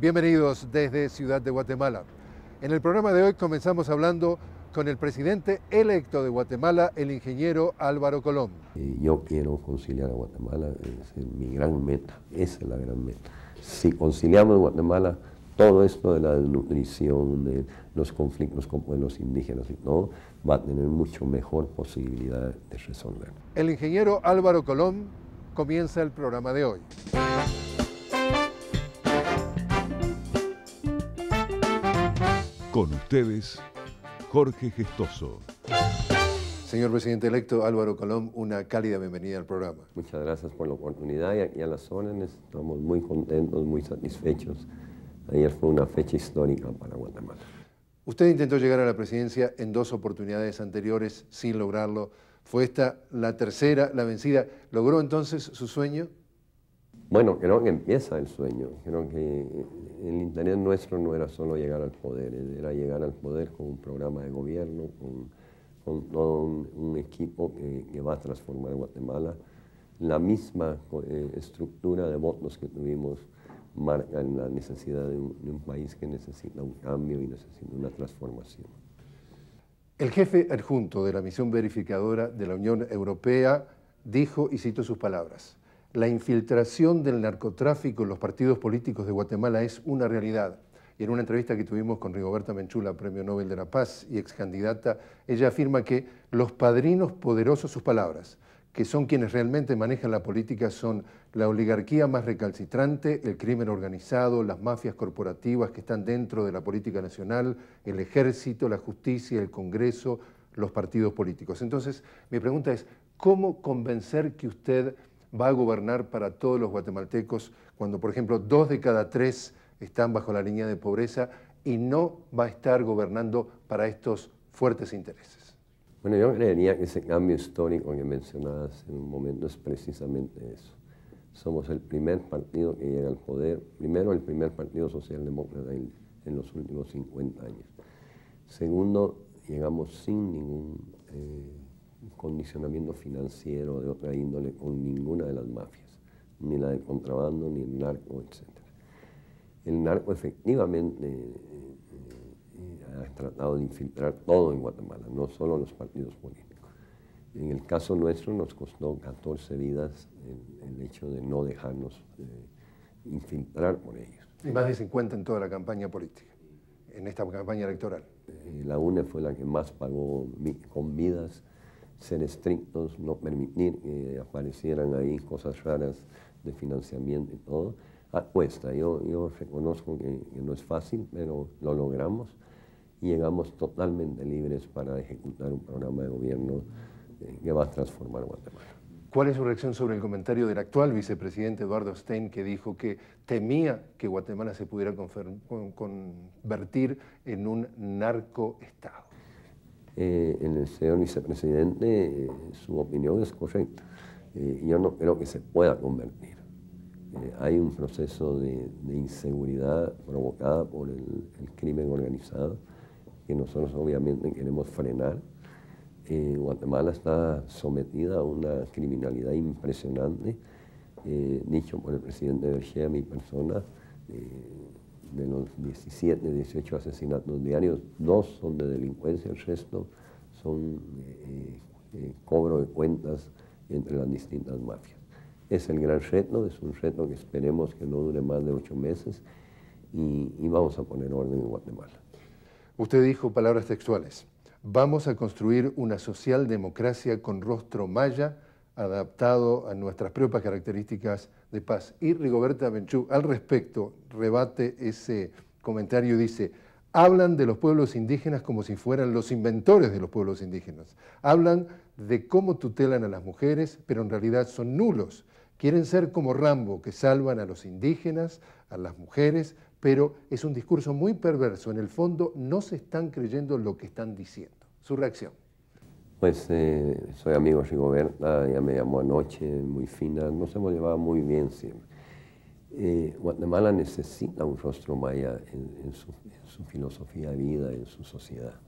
Bienvenidos desde Ciudad de Guatemala. En el programa de hoy comenzamos hablando con el presidente electo de Guatemala, el ingeniero Álvaro Colom. Yo quiero conciliar a Guatemala, es mi gran meta, esa es la gran meta. Si conciliamos en Guatemala todo esto de la desnutrición, de los conflictos con pueblos indígenas y todo, va a tener mucho mejor posibilidad de resolver. El ingeniero Álvaro Colom comienza el programa de hoy. Con ustedes, Jorge Gestoso. Señor presidente electo Álvaro Colom, una cálida bienvenida al programa. Muchas gracias por la oportunidad y a las órdenes. Estamos muy contentos, muy satisfechos. Ayer fue una fecha histórica para Guatemala. Usted intentó llegar a la presidencia en dos oportunidades anteriores sin lograrlo. ¿Fue esta la tercera, la vencida? ¿Logró entonces su sueño? Bueno, creo que empieza el sueño. Creo que el interés nuestro no era solo llegar al poder, era llegar al poder con un programa de gobierno, con todo un equipo que va a transformar Guatemala. La misma estructura de votos que tuvimos marca la necesidad de un país que necesita un cambio y necesita una transformación. El jefe adjunto de la misión verificadora de la Unión Europea dijo, y cito sus palabras, la infiltración del narcotráfico en los partidos políticos de Guatemala es una realidad. Y en una entrevista que tuvimos con Rigoberta Menchú, Premio Nobel de la Paz y ex candidata, ella afirma que los padrinos poderosos, sus palabras, que son quienes realmente manejan la política, son la oligarquía más recalcitrante, el crimen organizado, las mafias corporativas que están dentro de la política nacional, el ejército, la justicia, el Congreso, los partidos políticos. Entonces, mi pregunta es, ¿cómo convencer que usted va a gobernar para todos los guatemaltecos cuando, por ejemplo, 2 de cada 3 están bajo la línea de pobreza y no va a estar gobernando para estos fuertes intereses? Bueno, yo creería que ese cambio histórico que mencionabas en un momento es precisamente eso. Somos el primer partido que llega al poder, primero el primer partido socialdemócrata en los últimos 50 años. Segundo, llegamos sin ningún condicionamiento financiero de otra índole con ninguna de las mafias, ni la del contrabando, ni el narco, etc. El narco efectivamente ha tratado de infiltrar todo en Guatemala, no solo los partidos políticos. En el caso nuestro nos costó 14 vidas el hecho de no dejarnos infiltrar por ellos. Y más de 50 en toda la campaña política, en esta campaña electoral. La UNE fue la que más pagó con vidas, ser estrictos, no permitir que aparecieran ahí cosas raras de financiamiento y todo. Cuesta, yo reconozco que no es fácil, pero lo logramos y llegamos totalmente libres para ejecutar un programa de gobierno que va a transformar Guatemala. ¿Cuál es su reacción sobre el comentario del actual vicepresidente Eduardo Stein, que dijo que temía que Guatemala se pudiera convertir en un narcoestado? El señor vicepresidente, su opinión es correcta. Yo no creo que se pueda convertir. Hay un proceso de inseguridad provocada por el crimen organizado que nosotros obviamente queremos frenar. Guatemala está sometida a una criminalidad impresionante, dicho por el presidente Berchea, mi persona, de los 17, 18 asesinatos diarios, 2 son de delincuencia, el resto son cobro de cuentas entre las distintas mafias. Es el gran reto, es un reto que esperemos que no dure más de 8 meses y vamos a poner orden en Guatemala. Usted dijo palabras textuales, vamos a construir una socialdemocracia con rostro maya, adaptado a nuestras propias características de paz. Y Rigoberta Menchú, al respecto, rebate ese comentario y dice, hablan de los pueblos indígenas como si fueran los inventores de los pueblos indígenas. Hablan de cómo tutelan a las mujeres, pero en realidad son nulos. Quieren ser como Rambo, que salvan a los indígenas, a las mujeres, pero es un discurso muy perverso. En el fondo no se están creyendo lo que están diciendo. Su reacción. Pues soy amigo de Rigoberta, ella me llamó anoche, muy fina, nos hemos llevado muy bien siempre. Guatemala necesita un rostro maya en su filosofía de vida, en su sociedad.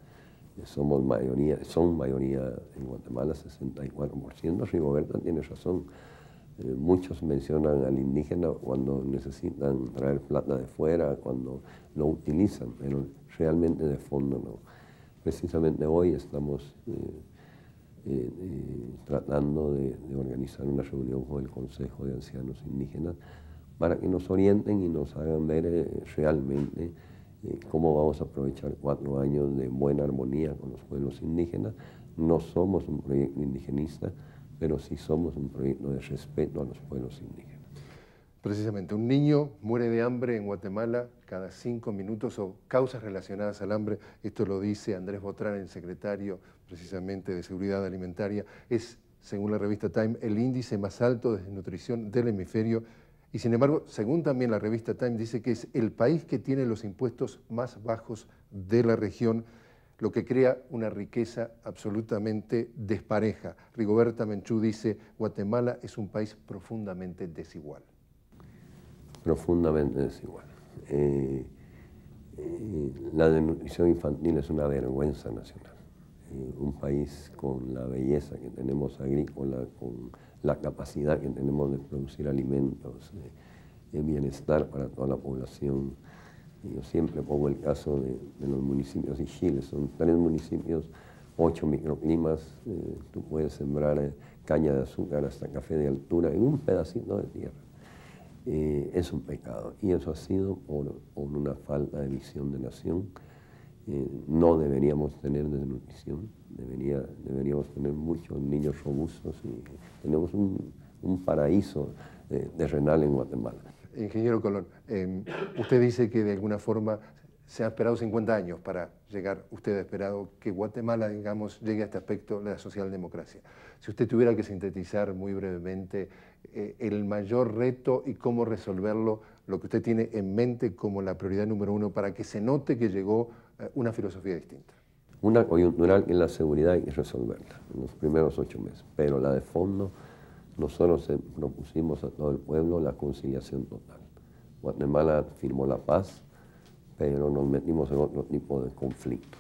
Son mayoría en Guatemala, 64%. Rigoberta tiene razón. Muchos mencionan al indígena cuando necesitan traer plata de fuera, cuando lo utilizan, pero realmente de fondo no. Precisamente hoy estamos tratando de organizar una reunión con el Consejo de Ancianos Indígenas para que nos orienten y nos hagan ver realmente cómo vamos a aprovechar 4 años de buena armonía con los pueblos indígenas. No somos un proyecto indigenista, pero sí somos un proyecto de respeto a los pueblos indígenas. Precisamente, un niño muere de hambre en Guatemala cada 5 minutos o causas relacionadas al hambre. Esto lo dice Andrés Botrán, el secretario precisamente de Seguridad Alimentaria. Es, según la revista Time, el índice más alto de desnutrición del hemisferio. Y sin embargo, según también la revista Time, dice que es el país que tiene los impuestos más bajos de la región, lo que crea una riqueza absolutamente despareja. Rigoberta Menchú dice, Guatemala es un país profundamente desigual. Profundamente desigual. La desnutrición infantil es una vergüenza nacional. Un país con la belleza que tenemos agrícola, con la capacidad que tenemos de producir alimentos, de bienestar para toda la población. Yo siempre pongo el caso de los municipios de Chile. Son 3 municipios, 8 microclimas. Tú puedes sembrar caña de azúcar hasta café de altura en un pedacito de tierra. Es un pecado y eso ha sido por una falta de visión de nación. No deberíamos tener desnutrición, deberíamos tener muchos niños robustos y tenemos un paraíso terrenal en Guatemala. Ingeniero Colón, usted dice que de alguna forma se ha esperado 50 años para llegar, usted ha esperado que Guatemala, digamos, llegue a este aspecto de la socialdemocracia. Si usted tuviera que sintetizar muy brevemente el mayor reto y cómo resolverlo, lo que usted tiene en mente como la prioridad número 1 para que se note que llegó una filosofía distinta. Una coyuntural que es la seguridad hay que resolverla en los primeros 8 meses, pero la de fondo, nosotros propusimos a todo el pueblo la conciliación total. Guatemala firmó la paz, pero nos metimos en otro tipo de conflicto.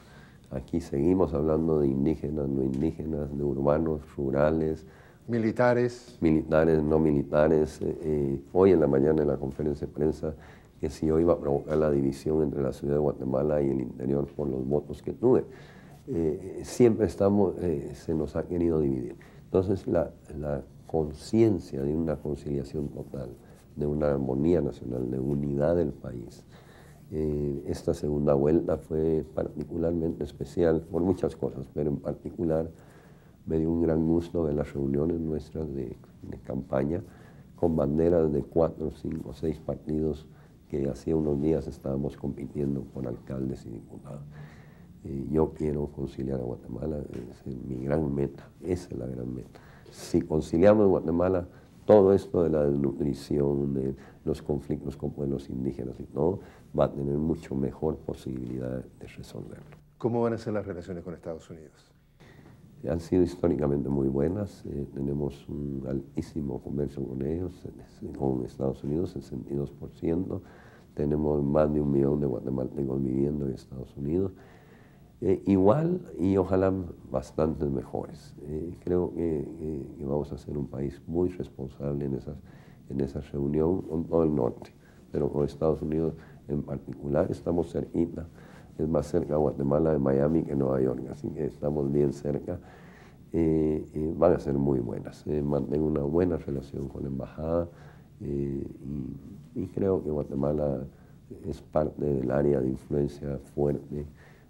Aquí seguimos hablando de indígenas, no indígenas, de urbanos, rurales. Militares. Militares, no militares. Hoy en la mañana en la conferencia de prensa que si yo iba a provocar la división entre la ciudad de Guatemala y el interior por los votos que tuve. Siempre se nos ha querido dividir. Entonces la conciencia de una conciliación total, de una armonía nacional, de unidad del país. Esta segunda vuelta fue particularmente especial por muchas cosas, pero en particular me dio un gran gusto de las reuniones nuestras de campaña con banderas de 4, 5, 6 partidos que hacía unos días estábamos compitiendo por alcaldes y diputados. Yo quiero conciliar a Guatemala, es mi gran meta, esa es la gran meta. Si conciliamos Guatemala, todo esto de la desnutrición, de los conflictos con pueblos indígenas y todo, va a tener mucho mejor posibilidad de resolverlo. ¿Cómo van a ser las relaciones con Estados Unidos? Han sido históricamente muy buenas, tenemos un altísimo comercio con ellos, con Estados Unidos, 62%, tenemos más de 1 millón de guatemaltecos viviendo en Estados Unidos. Igual y ojalá bastantes mejores. Creo que vamos a ser un país muy responsable en esa reunión con todo el norte, pero con Estados Unidos en particular estamos cerquita. Es más cerca Guatemala de Miami que Nueva York, así que estamos bien cerca. Van a ser muy buenas. Mantengo una buena relación con la embajada y creo que Guatemala es parte del área de influencia fuerte,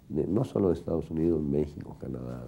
no solo de Estados Unidos, México, Canadá.